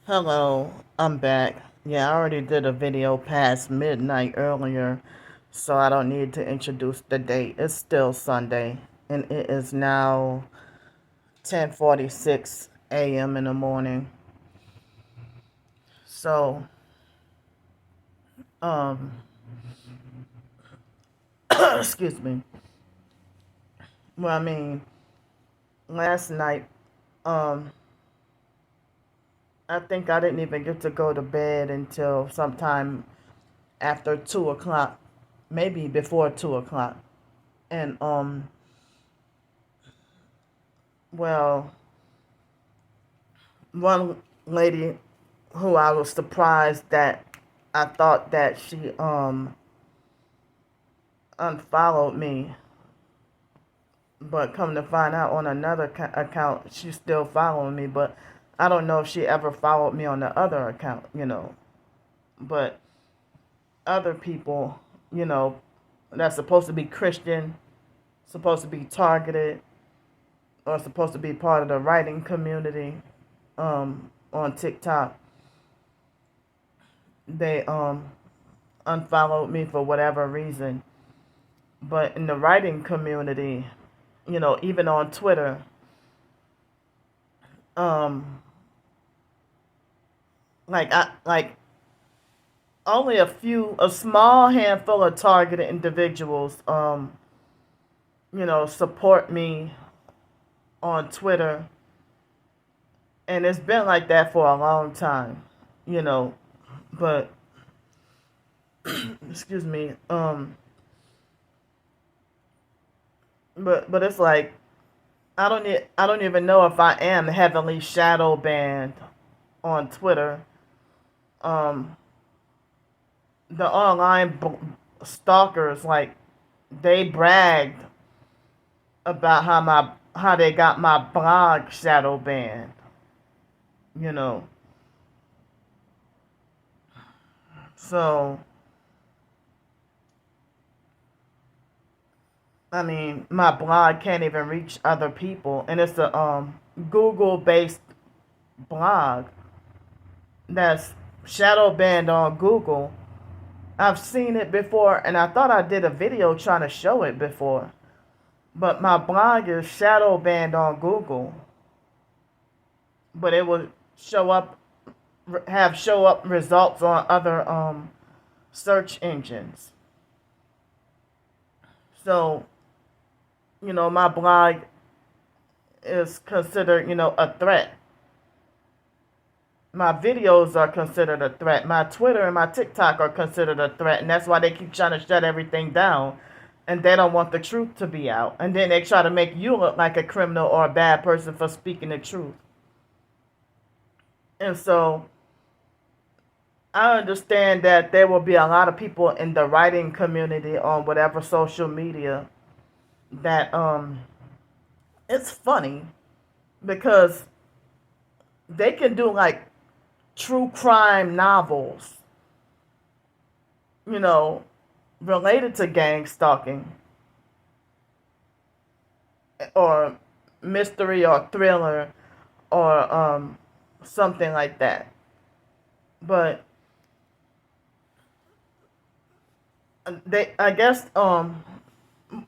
Hello, I'm back. Yeah, I already did a video past midnight earlier, so I don't need to introduce the date. It's still Sunday, and it is now 10:46 a.m. in the morning. So, um, excuse me. Well, last night, um, I think I didn't even get to go to bed until sometime after 2 o'clock, maybe before 2 o'clock. And, well, one lady who I was surprised that I thought that she unfollowed me, but come to find out on another account she's still following me, but I don't know if she ever followed me on the other account. But other people, that's supposed to be Christian, supposed to be targeted, or supposed to be part of the writing community on TikTok, they unfollowed me for whatever reason. But in the writing community, even on Twitter, um, like only a small handful of targeted individuals, support me on Twitter, and it's been like that for a long time, you know. But excuse me, but it's like I don't even know if I am heavily shadow banned on Twitter. Um, the online stalkers, like, they bragged about how they got my blog shadow banned. You know, so my blog can't even reach other people, and it's a Google based blog that's shadow banned on Google. I've seen it before, and I thought I did a video trying to show it before. But my blog is shadow banned on Google, but it will show up results on other search engines. So, my blog is considered, a threat. My videos are considered a threat. My Twitter and my TikTok are considered a threat, and that's why they keep trying to shut everything down. And they don't want the truth to be out. And then they try to make you look like a criminal or a bad person for speaking the truth. And so I understand that there will be a lot of people in the writing community on whatever social media that it's funny because they can do like true crime novels, related to gang stalking or mystery or thriller or something like that. But I guess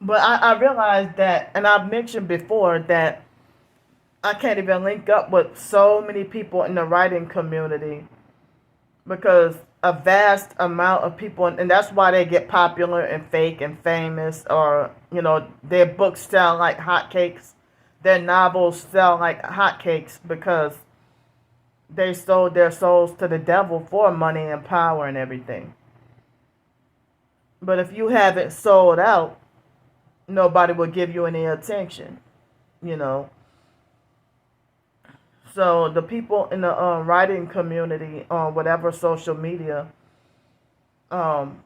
but I realized that, and I've mentioned before that I can't even link up with so many people in the writing community because a vast amount of people, and that's why they get popular and fake and famous, or their books sell like hotcakes, their novels sell like hotcakes because they sold their souls to the devil for money and power and everything. But if you haven't sold out, nobody will give you any attention, you know. So the people in the writing community on whatever social media, um,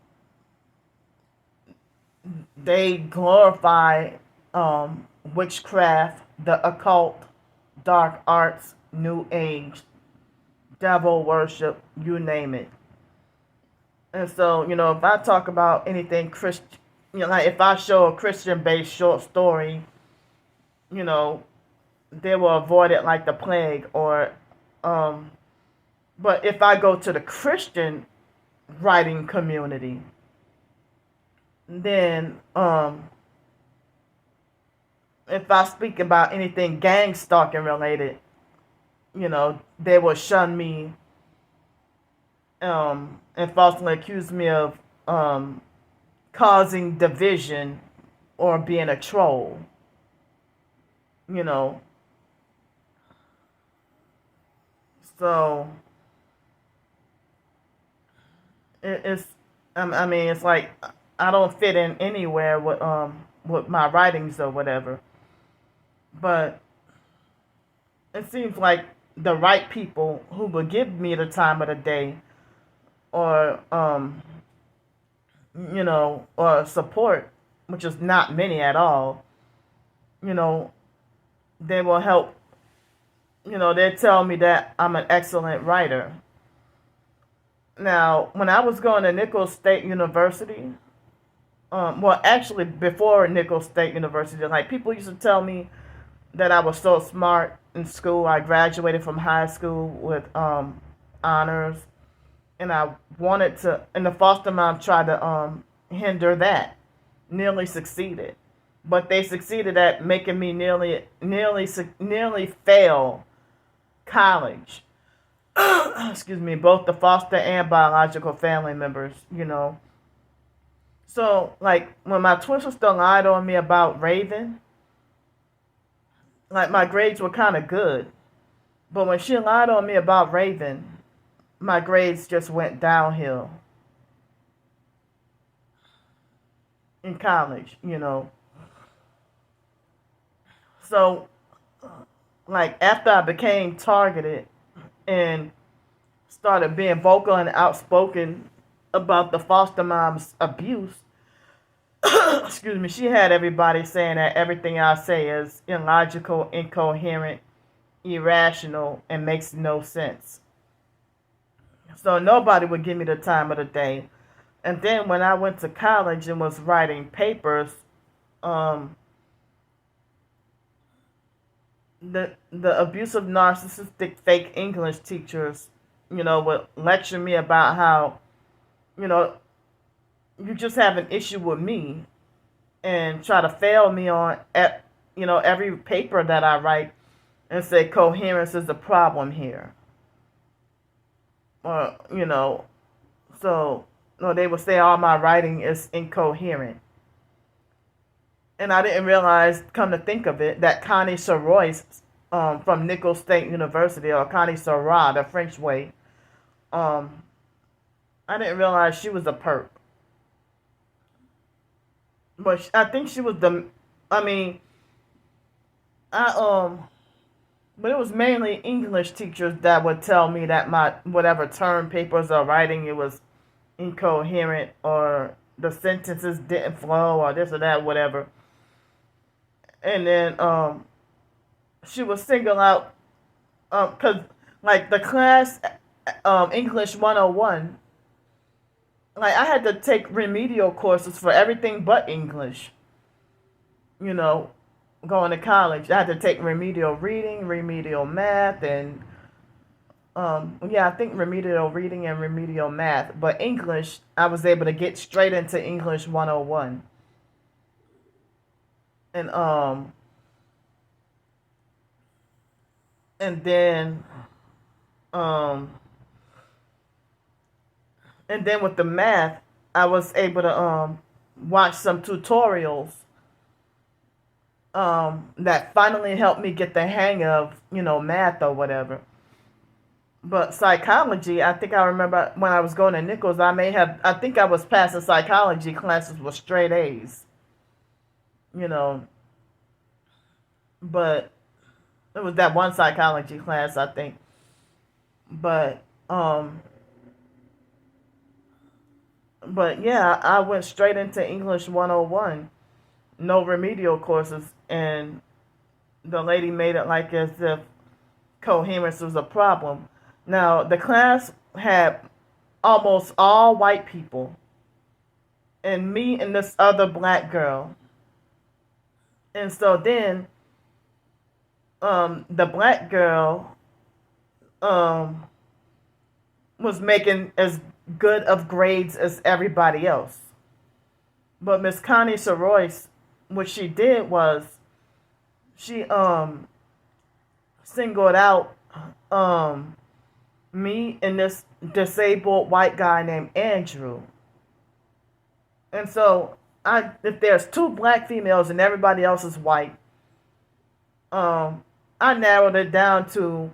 they glorify witchcraft, the occult, dark arts, new age, devil worship, you name it. And so, if I talk about anything Christian, like if I show a Christian based short story, you know, they will avoid it like the plague, or But if I go to the Christian writing community, then if I speak about anything gang stalking related, they will shun me and falsely accuse me of causing division or being a troll. You know, so it's I mean it's like I don't fit in anywhere with my writings or whatever. But it seems like the right people who will give me the time of the day or or support, which is not many at all, you know, they will help. They tell me that I'm an excellent writer. Now, when I was going to Nichols State University, well, actually, before Nichols State University, like people used to tell me that I was so smart in school. I graduated from high school with honors, and I wanted to. And the foster mom tried to hinder that. Nearly succeeded, but they succeeded at making me nearly fail college. Excuse me, both the foster and biological family members. So, like, when my twin sister lied on me about Raven, like, my grades were kind of good. But when she lied on me about Raven, my grades just went downhill in college. So, like, after I became targeted and started being vocal and outspoken about the foster mom's abuse, excuse me, she had everybody saying that everything I say is illogical, incoherent, irrational, and makes no sense. So nobody would give me the time of the day. And then when I went to college and was writing papers, um, the abusive, narcissistic, fake English teachers, would lecture me about how, you know, you just have an issue with me and try to fail me on, every paper that I write and say coherence is the problem here. Or, so, no, they would say all my writing is incoherent. And I didn't realize, come to think of it, that Connie Soroy from Nichols State University, or Connie Soroy, the French way, um, I didn't realize she was a perp. But I think she was I mean, I but it was mainly English teachers that would tell me that my whatever term papers or writing, it was incoherent, or the sentences didn't flow, or this or that, whatever. And then she would single out, because like the class, English 101, like I had to take remedial courses for everything but English. You know, going to college, I had to take remedial reading, remedial math, and yeah, I think remedial reading and remedial math. But English, I was able to get straight into English 101. And and then um and then with the math, I was able to watch some tutorials that finally helped me get the hang of, math or whatever. But psychology, I think I remember when I was going to Nichols, I think I was passing psychology classes with straight A's, you know. But it was that one psychology class, I think. But yeah, I went straight into English 101, no remedial courses, and the lady made it like as if coherence was a problem. Now, the class had almost all white people, and me and this other black girl. And so then, the black girl, um, was making as good of grades as everybody else. But Miss Connie Soroyce, what she did was she singled out um me and this disabled white guy named Andrew. And so if there's two black females and everybody else is white, I narrowed it down to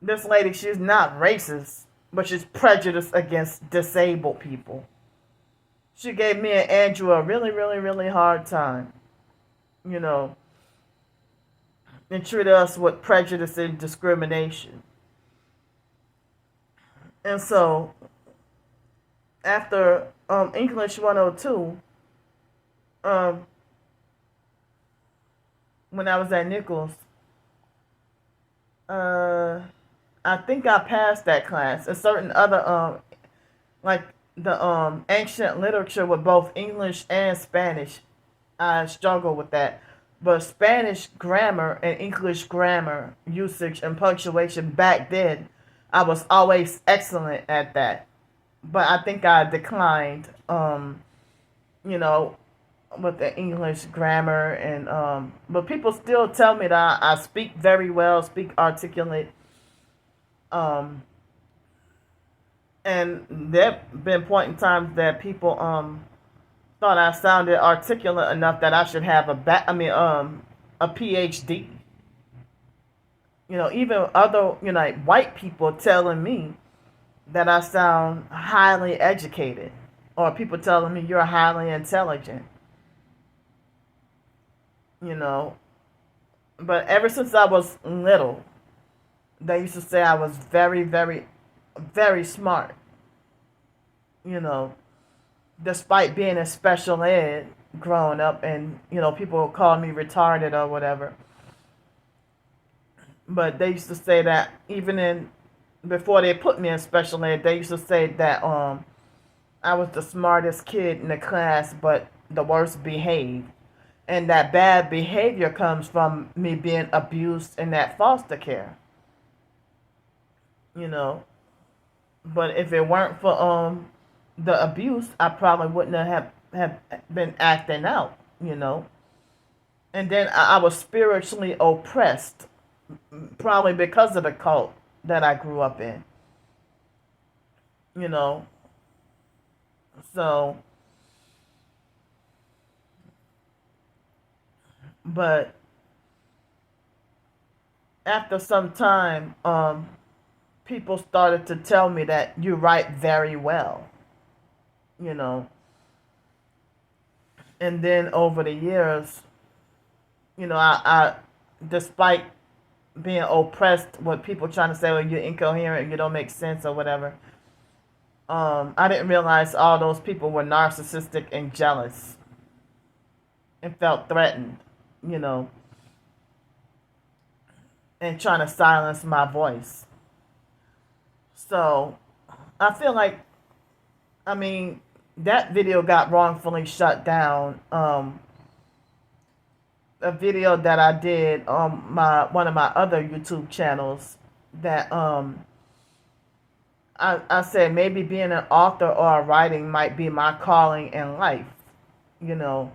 this lady. She's not racist, but she's prejudiced against disabled people. She gave me and Andrew a really, really, really hard time, you know, and treated us with prejudice and discrimination. And so after English 102, when I was at Nichols, I think I passed that class. A certain other like the ancient literature with both English and Spanish, I struggle with that. But Spanish grammar and English grammar usage and punctuation back then, I was always excellent at that. But I think I declined, you know, with the English grammar and but people still tell me that I speak very well, speak articulate. Um, and there have been point in times that people thought I sounded articulate enough that I should have a PhD. You know, even other, you know, like white people telling me that I sound highly educated, or people telling me you're highly intelligent. You know, but ever since I was little, they used to say I was very, very, very smart. You know, despite being in special ed growing up, and you know, people call me retarded or whatever. But they used to say that even in before they put me in special ed, they used to say that I was the smartest kid in the class, but the worst behaved, and that bad behavior comes from me being abused in that foster care. You know, but if it weren't for the abuse, I probably wouldn't have been acting out. You know, and then I was spiritually oppressed, probably because of the cult that I grew up in. You know, so but after some time, people started to tell me that you write very well, you know. And then over the years, you know, I despite being oppressed with people trying to say, well, you're incoherent, you don't make sense or whatever, I didn't realize all those people were narcissistic and jealous and felt threatened, you know, and trying to silence my voice. So I feel like, I mean, that video got wrongfully shut down. A video that I did on my one of my other YouTube channels that I said maybe being an author or a writing might be my calling in life, you know.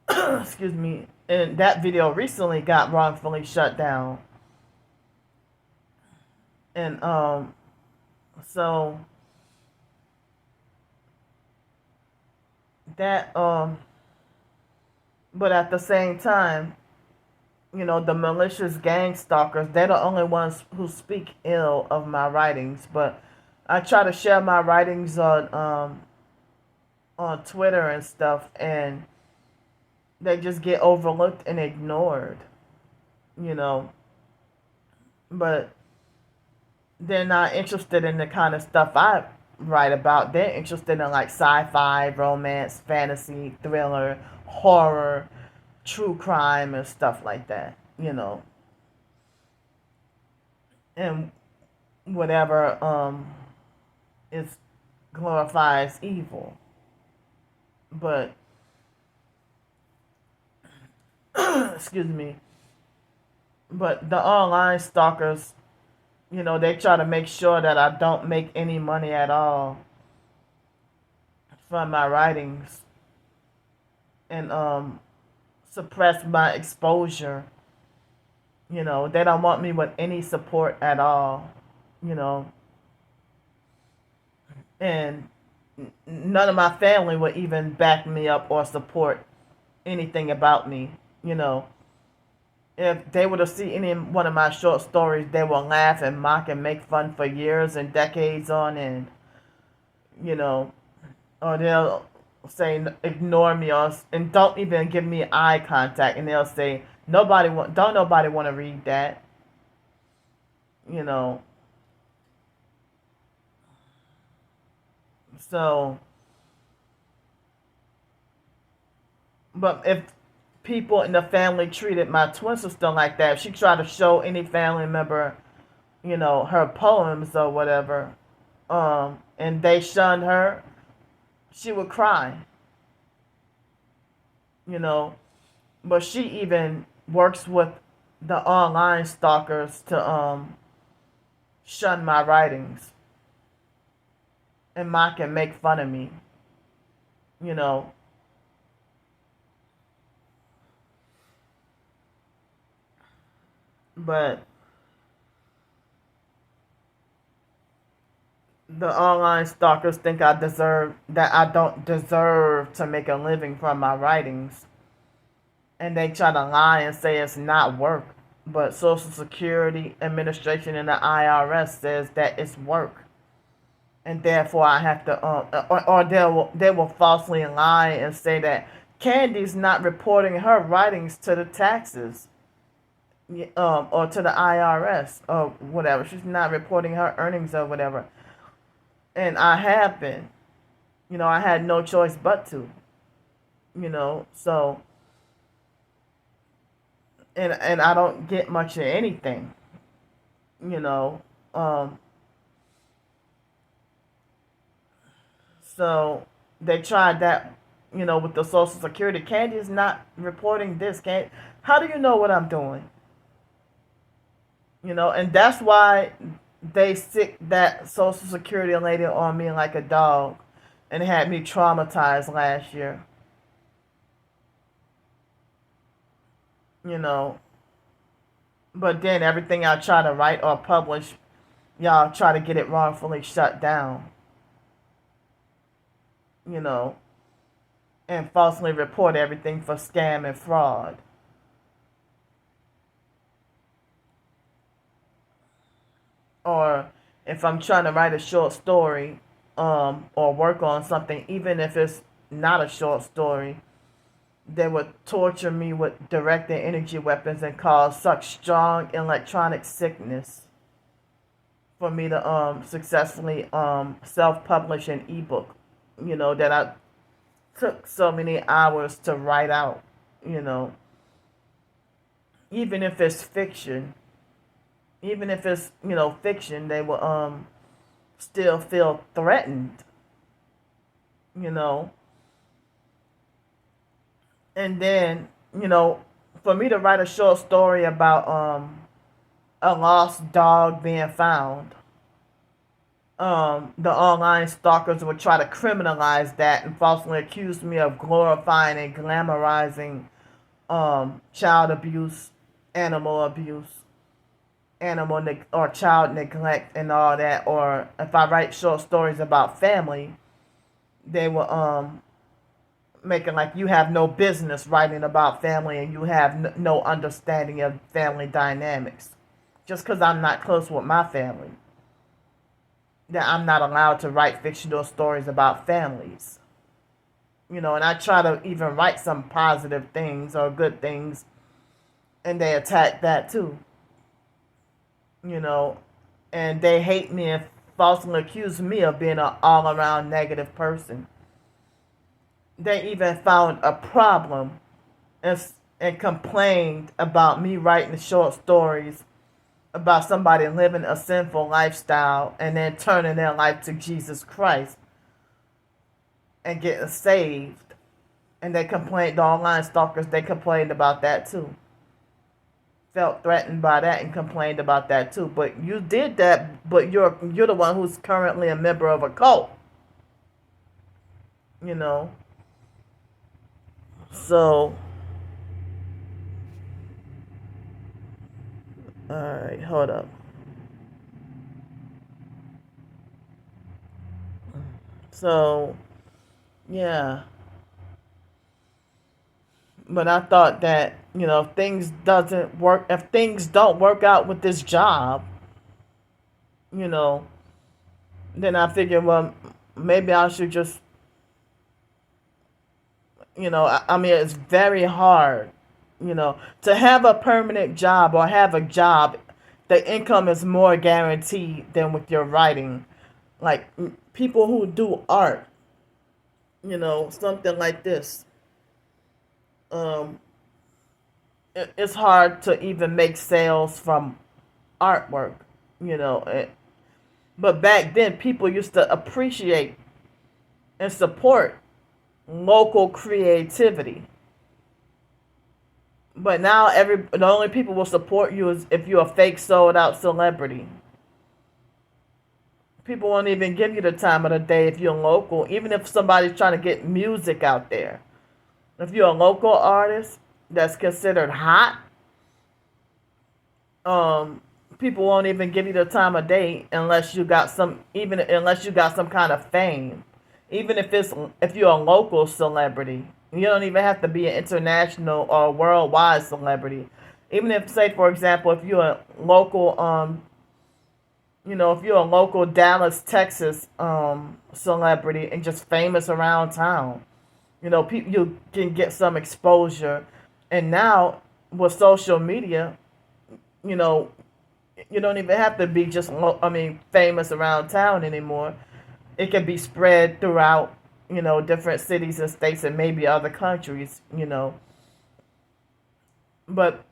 Excuse me. And that video recently got wrongfully shut down. And so that but at the same time, you know, the malicious gang stalkers, they're the only ones who speak ill of my writings. But I try to share my writings on Twitter and stuff, and they just get overlooked and ignored, you know. But they're not interested in the kind of stuff I write about. They're interested in like sci-fi, romance, fantasy, thriller, horror, true crime, and stuff like that, you know. And whatever is glorifies evil. But excuse me. But the online stalkers, They try to make sure that I don't make any money at all from my writings, and suppress my exposure. They don't want me with any support at all. You know, and none of my family would even back me up or support anything about me. You know, if they were to see any one of my short stories, they will laugh and mock and make fun for years and decades on end. You know, or they'll say ignore me, and don't even give me eye contact, and they'll say don't nobody want to read that. You know, so but if people in the family treated my twin sister like that, if she tried to show any family member, her poems or whatever, and they shunned her, she would cry. You know, but she even works with the online stalkers to shun my writings and mock and make fun of me. You know, but the online stalkers think I don't deserve to make a living from my writings, and they try to lie and say it's not work. But Social Security Administration and the IRS says that it's work, and therefore I have to, or they will falsely lie and say that Candy's not reporting her writings to the taxes, or to the IRS or whatever. She's not reporting her earnings or whatever, and I have been. I had no choice but to. So, and I don't get much of anything. You know, um, so they tried that. With the Social Security. Candy is not reporting this. How do you know what I'm doing? And that's why they sick that Social Security lady on me like a dog, and had me traumatized last year. You know, but then everything I try to write or publish, y'all try to get it wrongfully shut down. You know, and falsely report everything for scam and fraud. Or if I'm trying to write a short story, or work on something, even if it's not a short story, they would torture me with direct and energy weapons and cause such strong electronic sickness for me to successfully self-publish an ebook. That I took so many hours to write out. You know, even if it's fiction, fiction, they will still feel threatened. You know, and then for me to write a short story about a lost dog being found, the online stalkers would try to criminalize that and falsely accuse me of glorifying and glamorizing child abuse, animal abuse, or child neglect and all that. Or if I write short stories about family, they will make it like you have no business writing about family and you have no understanding of family dynamics. Just because I'm not close with my family, that I'm not allowed to write fictional stories about families. And I try to even write some positive things or good things, and they attack that too. You know, and they hate me and falsely accuse me of being an all around negative person. They even found a problem and complained about me writing short stories about somebody living a sinful lifestyle and then turning their life to Jesus Christ and getting saved. And they complained, the online stalkers, they complained about that too. felt threatened by that and complained about that too. But you did that, but you're the one who's currently a member of a cult, you know. So, all right, hold up. So, yeah. But I thought that, if things don't work out with this job, you know, then I figured, well, maybe I should just, I mean, it's very hard, to have a permanent job or have a job. The income is more guaranteed than with your writing. Like people who do art, something like this. Um, it's hard to even make sales from artwork, you know. But back then, people used to appreciate and support local creativity. But now, the only people will support you is if you're a fake sold out celebrity. People won't even give you the time of the day if you're local, even if somebody's trying to get music out there. If you're a local artist that's considered hot, um, people won't even give you the time of day unless you got some kind of fame. Even if you're a local celebrity, you don't even have to be an international or worldwide celebrity. Even if, say, for example, if you're a local, if you're a local Dallas, Texas celebrity and just famous around town, you can get some exposure. And now with social media, you know, you don't even have to be just, famous around town anymore. It can be spread throughout, different cities and states and maybe other countries. But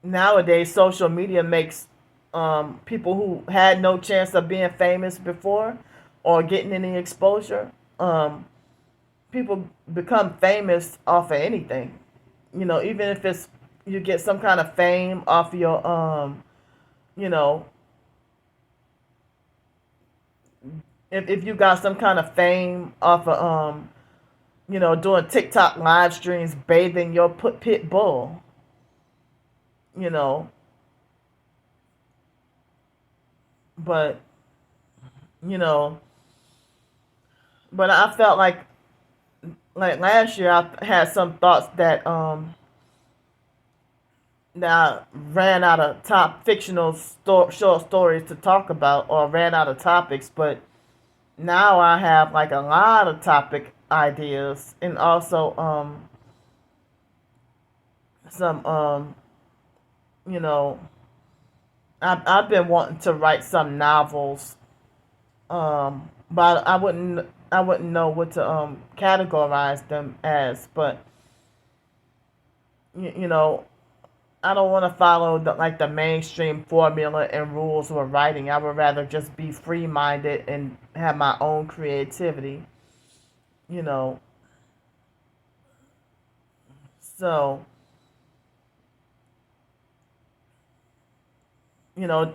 nowadays, social media makes people who had no chance of being famous before or getting any exposure, people become famous off of anything. Even if it's you get some kind of fame off your you know, if you got some kind of fame off of doing TikTok live streams bathing your pit bull, you know, but you know, but I felt like last year I had some thoughts that I ran out of top fictional short stories to talk about or ran out of topics, but now I have like a lot of topic ideas and also some you know I've been wanting to write some novels, but I wouldn't know what to categorize them as, but you know I don't want to follow the mainstream formula and rules of writing. I would rather just be free minded and have my own creativity, you know. So,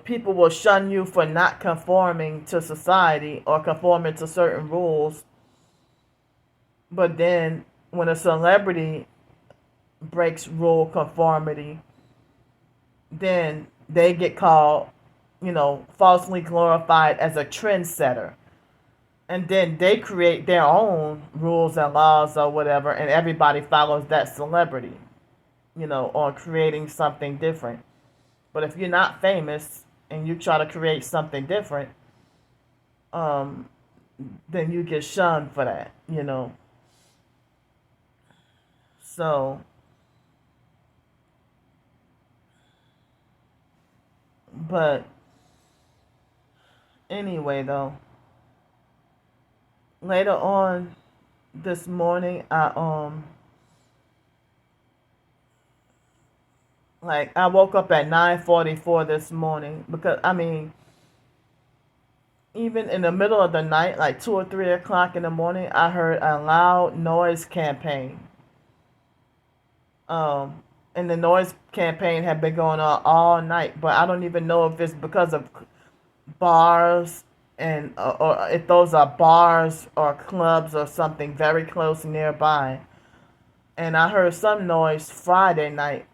people will shun you for not conforming to society or conforming to certain rules. But then when a celebrity breaks rule conformity, then they get called, falsely glorified as a trendsetter. And then they create their own rules and laws or whatever, and everybody follows that celebrity, on creating something different. But if you're not famous and you try to create something different, um, then you get shunned for that. So, but anyway, though, later on this morning, I woke up at 9:44 this morning because even in the middle of the night, like 2 or 3 o'clock in the morning, I heard a loud noise campaign. Um, and the noise campaign had been going on all night. But I don't even know if it's because of bars and or if those are bars or clubs or something very close nearby. And I heard some noise Friday night,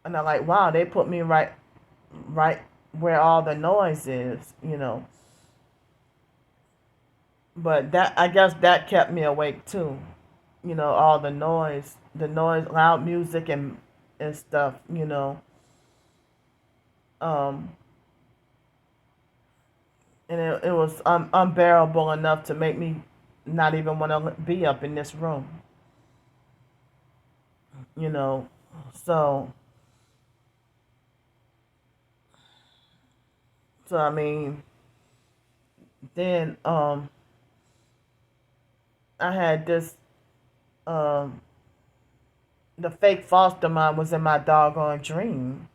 and I'm like, wow, they put me right where all the noise is, you know. But that, I guess that kept me awake too, you know, all the noise, loud music and stuff, you know. Um, and it was unbearable enough to make me not even want to be up in this room, you know. So, I mean, then I had this um, the fake foster mom was in my doggone dream.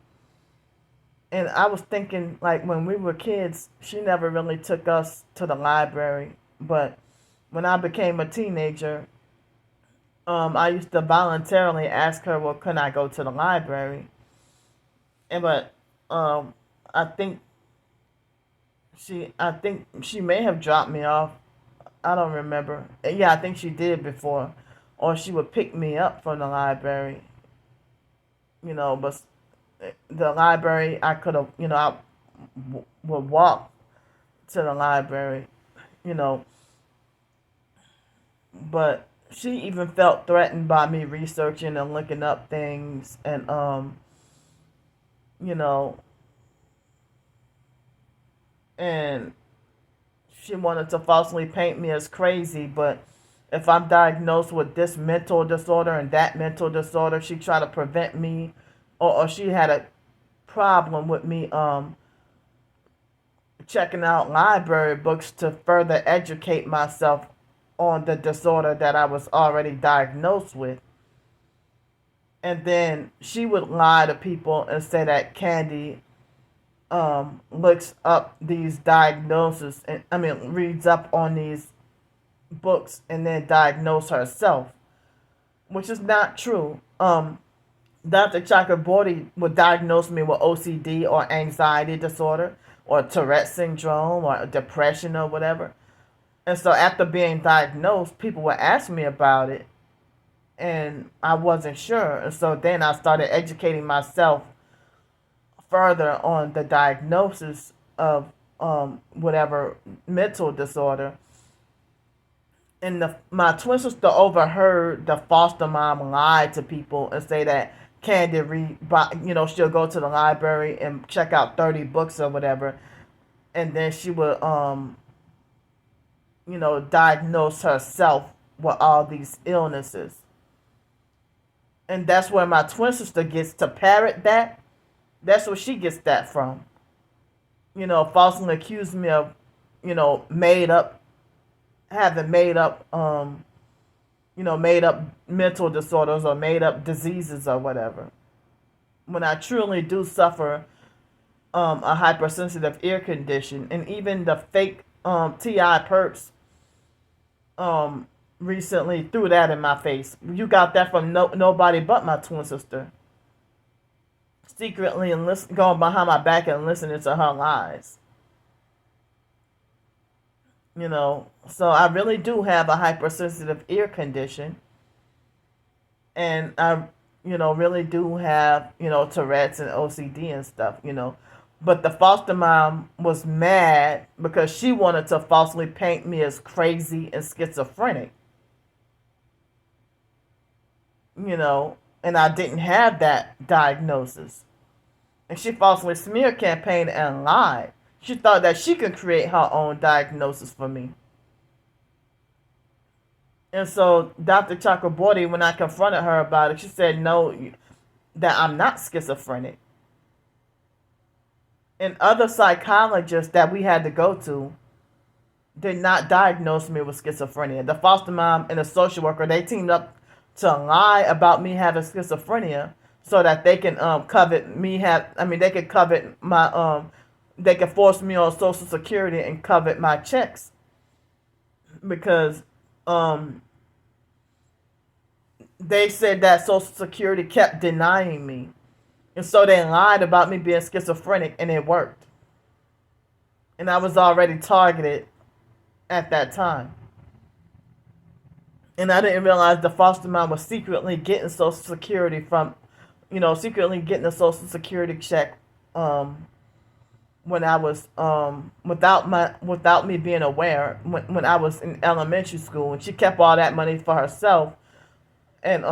And I was thinking, like, when we were kids, she never really took us to the library. But when I became a teenager, I used to voluntarily ask her, well, can I go to the library? And but um, I think I think she may have dropped me off. I don't remember. Yeah, I think she did before, or she would pick me up from the library. You know, but the library, I could have, you know, would walk to the library, you know, but she even felt threatened by me researching and looking up things, and you know, and she wanted to falsely paint me as crazy. But if I'm diagnosed with this mental disorder and that mental disorder, she tried to prevent me, or she had a problem with me checking out library books to further educate myself on the disorder that I was already diagnosed with. And then she would lie to people and say that Candy looks up these diagnoses, and I mean reads up on these books and then diagnose herself, which is not true. Dr. Chakraborty would diagnose me with OCD or anxiety disorder or Tourette syndrome or depression or whatever. And so after being diagnosed, people would ask me about it, and I wasn't sure. And so then I started educating myself further on the diagnosis of whatever mental disorder. And my twin sister overheard the foster mom lie to people and say that Candy read, you know, she'll go to the library and check out 30 books or whatever, and then she would you know, diagnose herself with all these illnesses. And that's where my twin sister gets to parrot that. That's where she gets that from. You know, falsely accused me of, you know, having made up, you know, made up mental disorders or made up diseases or whatever. When I truly do suffer a hypersensitive ear condition, and even the fake TI perps recently threw that in my face. You got that from nobody but my twin sister. Secretly and going behind my back and listening to her lies. You know, so I really do have a hypersensitive ear condition. And I, you know, really do have, you know, Tourette's and OCD and stuff, you know. But the foster mom was mad because she wanted to falsely paint me as crazy and schizophrenic. You know, and I didn't have that diagnosis. And she falsely smear campaigned and lied. She thought that she could create her own diagnosis for me. And so Dr. Chakraborty, when I confronted her about it, she said, no, that I'm not schizophrenic. And other psychologists that we had to go to did not diagnose me with schizophrenia. The foster mom and the social worker, they teamed up to lie about me having schizophrenia so that they can covet me they could covet my they could force me on Social Security and covet my checks, because they said that Social Security kept denying me. And so they lied about me being schizophrenic, and it worked. And I was already targeted at that time. And I didn't realize the foster mom was secretly getting Social Security from, secretly getting a Social Security check, when I was, without me being aware, when I was in elementary school, and she kept all that money for herself. And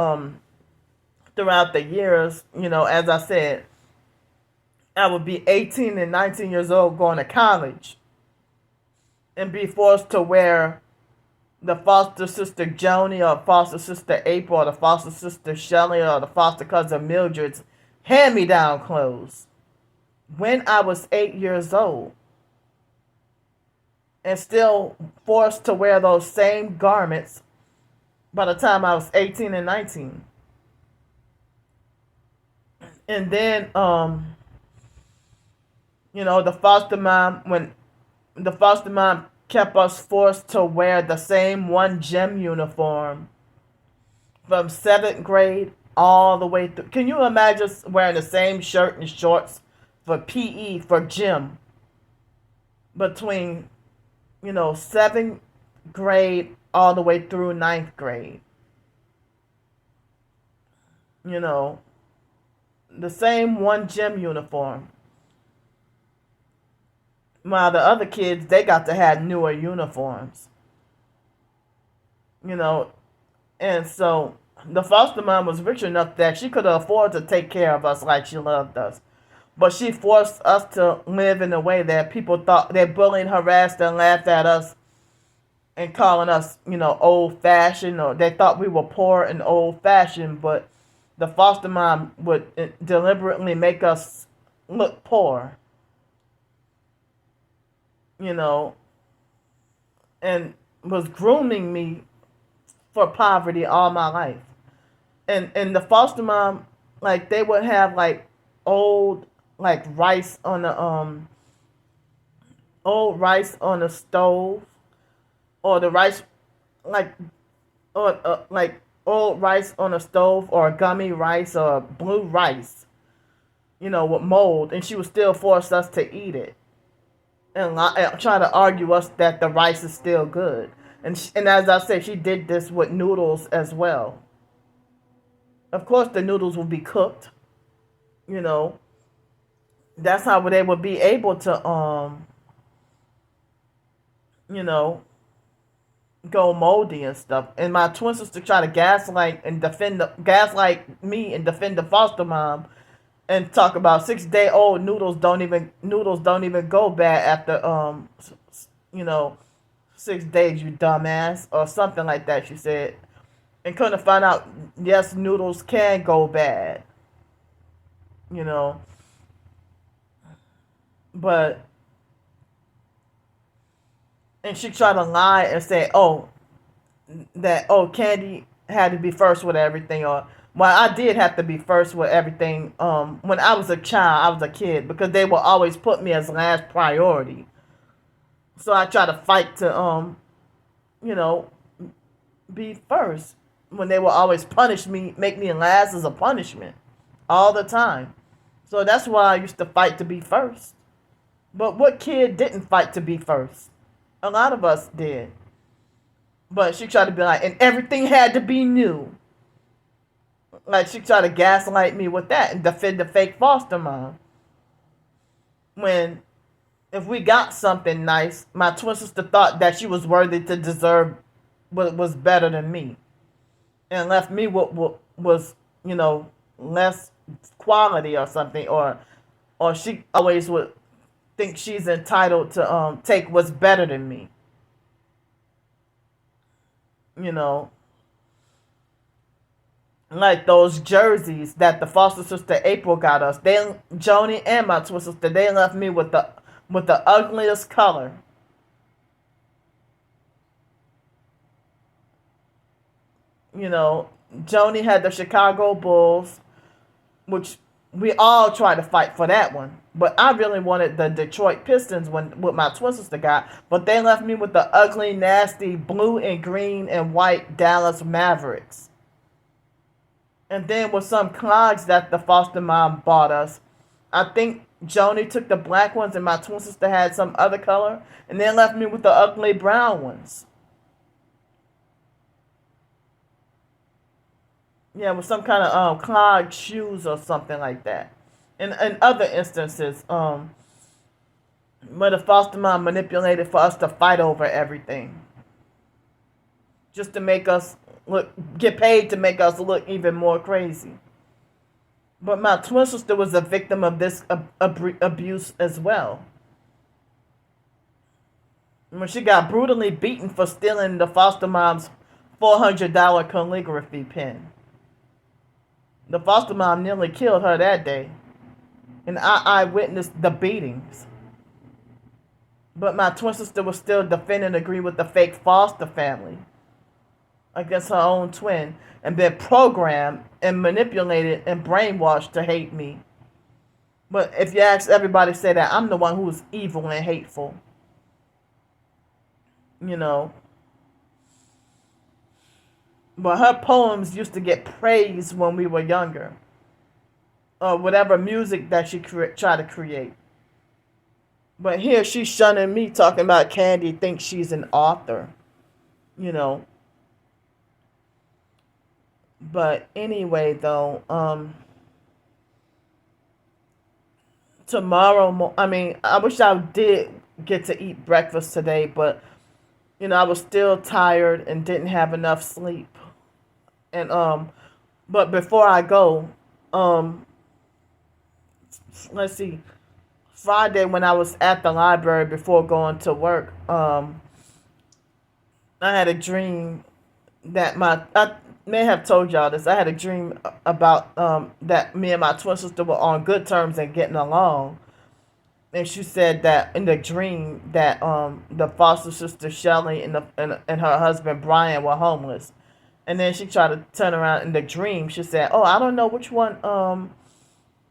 throughout the years, as I said, I would be 18 and 19 years old going to college and be forced to wear the foster sister Joni or foster sister April or the foster sister Shelley or the foster cousin Mildred's hand-me-down clothes when I was 8 years old, and still forced to wear those same garments by the time I was 18 and 19. And then, the foster mom kept us forced to wear the same one gym uniform from 7th grade all the way through. Can you imagine wearing the same shirt and shorts for PE, for gym, between, 7th grade all the way through 9th grade? The same one gym uniform. While the other kids, they got to have newer uniforms. And so the foster mom was rich enough that she could afford to take care of us like she loved us. But she forced us to live in a way that people thought they bullied, harassed, and laughed at us and calling us, old-fashioned, or they thought we were poor and old-fashioned, but the foster mom would deliberately make us look poor, and was grooming me for poverty all my life. And the foster mom, like, they would have, like, old, like, rice on the stove, or the rice, like, or like old rice on a stove, or gummy rice, or blue rice, with mold, and she would still force us to eat it, and try to argue us that the rice is still good. And as I said, she did this with noodles as well. Of course, the noodles will be cooked. That's how they would be able to, go moldy and stuff. And my twin sister try to gaslight me and defend the foster mom, and talk about 6-day-old noodles don't even go bad after 6 days, you dumbass, or something like that, she said. And couldn't find out, yes, noodles can go bad. But, and she tried to lie and say, Candy had to be first with everything, or, well, I did have to be first with everything, when I was a child, I was a kid, because they will always put me as last priority. So I try to fight to, be first, when they will always punish me, make me last as a punishment, all the time. So that's why I used to fight to be first. But what kid didn't fight to be first? A lot of us did. But she tried to be like, and everything had to be new. Like, she tried to gaslight me with that and defend the fake foster mom. When, if we got something nice, my twin sister thought that she was worthy to deserve what was better than me. And left me what was, less quality or something. Or she always would think she's entitled to take what's better than me. Like those jerseys that the foster sister April got us. Joni and my twin sister, they left me with the ugliest color. Joni had the Chicago Bulls, which we all tried to fight for that one. But I really wanted the Detroit Pistons what my twin sister got. But they left me with the ugly, nasty blue and green and white Dallas Mavericks. And then with some clogs that the foster mom bought us, I think Joni took the black ones and my twin sister had some other color, and then left me with the ugly brown ones. Yeah, with some kind of clogged shoes or something like that. In other instances, where the foster mom manipulated for us to fight over everything, just to make us look, get paid to make us look even more crazy. But my twin sister was a victim of this abuse as well. When she got brutally beaten for stealing the foster mom's $400 calligraphy pen. The foster mom nearly killed her that day. And I witnessed the beatings. But my twin sister was still defending, agree with the fake foster family against her own twin, and been programmed and manipulated and brainwashed to hate me. But if you ask, everybody say that I'm the one who's evil and hateful. You know. But her poems used to get praised when we were younger. Or whatever music that she tried to create. But here she's shunning me, talking about Candy thinks she's an author. You know. But anyway, though, tomorrow, I wish I did get to eat breakfast today, but, I was still tired and didn't have enough sleep. And, but before I go, let's see, Friday when I was at the library before going to work, I had a dream that I may have told y'all this. I had a dream about that me and my twin sister were on good terms and getting along. And she said that in the dream that the foster sister Shelly and her husband Brian were homeless. And then she tried to turn around in the dream. She said, "Oh, I don't know which one. I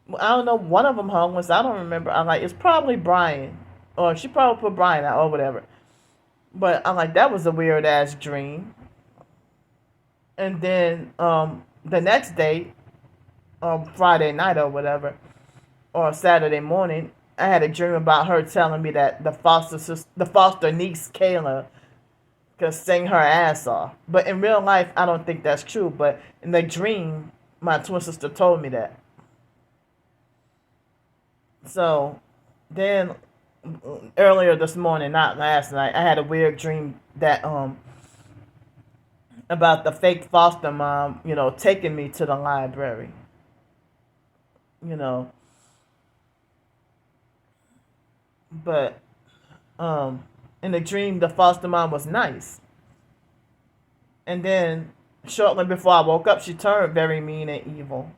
don't know, one of them homeless. I don't remember." I'm like, "It's probably Brian," or she probably put Brian out or whatever. But I'm like, that was a weird ass dream. And then the next day, Friday night or whatever, or Saturday morning, I had a dream about her telling me that the foster niece Kayla could sing her ass off. But in real life, I don't think that's true. But in the dream, my twin sister told me that. So then earlier this morning, not last night, I had a weird dream that about the fake foster mom, taking me to the library. But in the dream, the foster mom was nice. And then shortly before I woke up, she turned very mean and evil.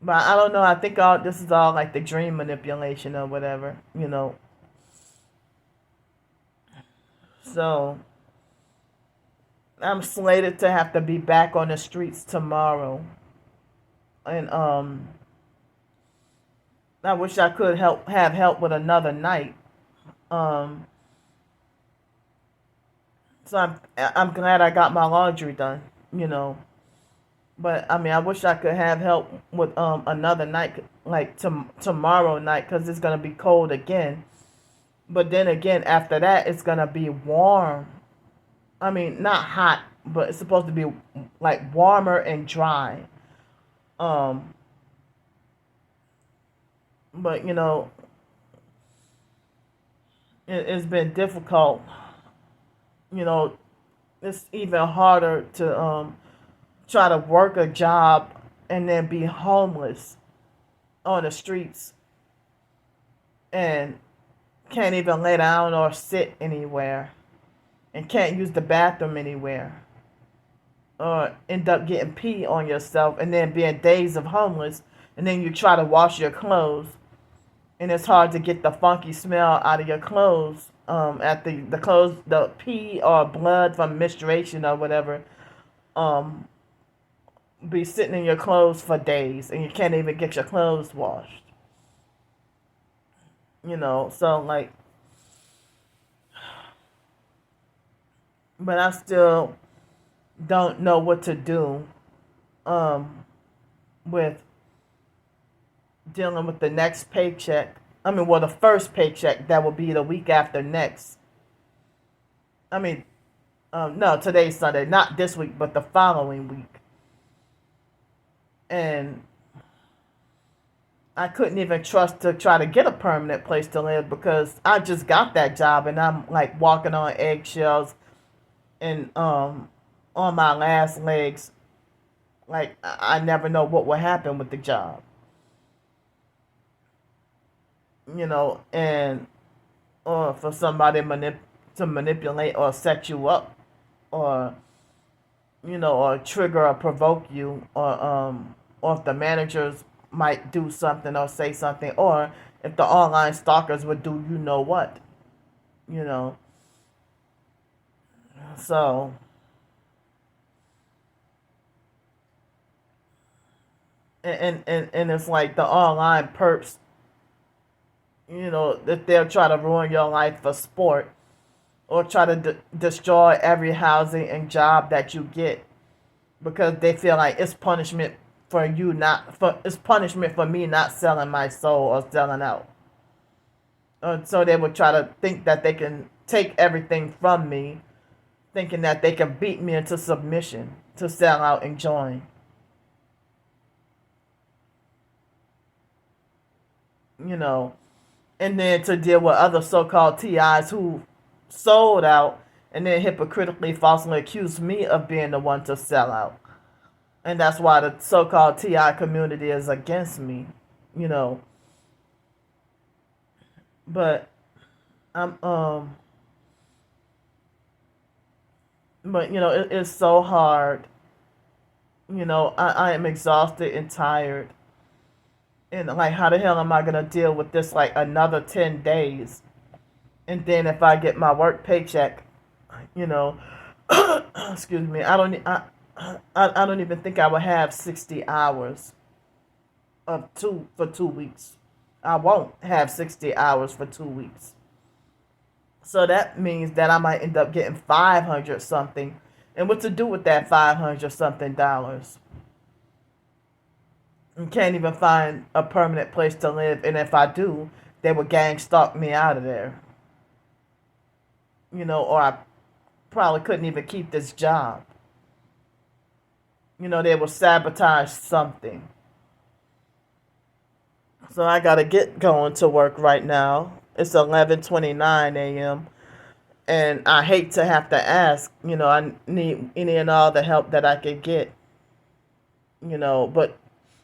But I don't know. I think this is all like the dream manipulation or whatever, So I'm slated to have to be back on the streets tomorrow. And I wish I could have help with another night. So I'm glad I got my laundry done, But I wish I could have help with another night, like tomorrow night, because it's gonna be cold again. But then again, after that, it's gonna be warm. Not hot, but it's supposed to be like warmer and dry. But it's been difficult. It's even harder to try to work a job and then be homeless on the streets and can't even lay down or sit anywhere and can't use the bathroom anywhere or end up getting pee on yourself and then being days of homeless, and then you try to wash your clothes and it's hard to get the funky smell out of your clothes at the pee or blood from menstruation or whatever be sitting in your clothes for days and you can't even get your clothes washed. So like, but I still don't know what to do with dealing with the next paycheck. I mean, well, the first paycheck that will be the week after next. I mean, no, today's Sunday, not this week, but the following week. And I couldn't even trust to try to get a permanent place to live because I just got that job and I'm like walking on eggshells and on my last legs. Like I never know what will happen with the job. And or for somebody to manipulate or set you up, or or trigger or provoke you, or if the managers might do something or say something, or if the online stalkers would do what, you know. So and it's like the online perps, that they'll try to ruin your life for sport or try to destroy every housing and job that you get because they feel like it's punishment for it's punishment for me not selling my soul or selling out. So they would try to think that they can take everything from me, thinking that they can beat me into submission to sell out and join. And then to deal with other so-called TIs who sold out and then hypocritically falsely accused me of being the one to sell out. And that's why the so-called TI community is against me, But I'm but it's so hard. I am exhausted and tired. And like how the hell am I gonna deal with this like another 10 days? And then if I get my work paycheck, excuse me, I don't even think I will have 60 hours for 2 weeks. I won't have 60 hours for 2 weeks. So that means that I might end up getting 500 something. And what to do with that 500 something dollars? I can't even find a permanent place to live. And if I do, they will gang stalk me out of there. Or I probably couldn't even keep this job. They will sabotage something. So I gotta get going to work right now. It's 11:29 a.m. And I hate to have to ask. I need any and all the help that I could get. But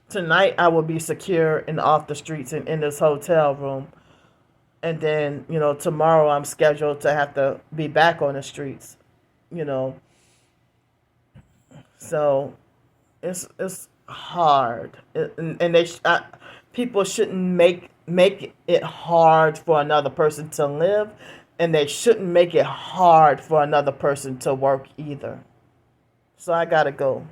tonight I will be secure and off the streets and in this hotel room. And then, tomorrow I'm scheduled to have to be back on the streets. So it's hard. And people shouldn't make it hard for another person to live, and they shouldn't make it hard for another person to work either. So I gotta go.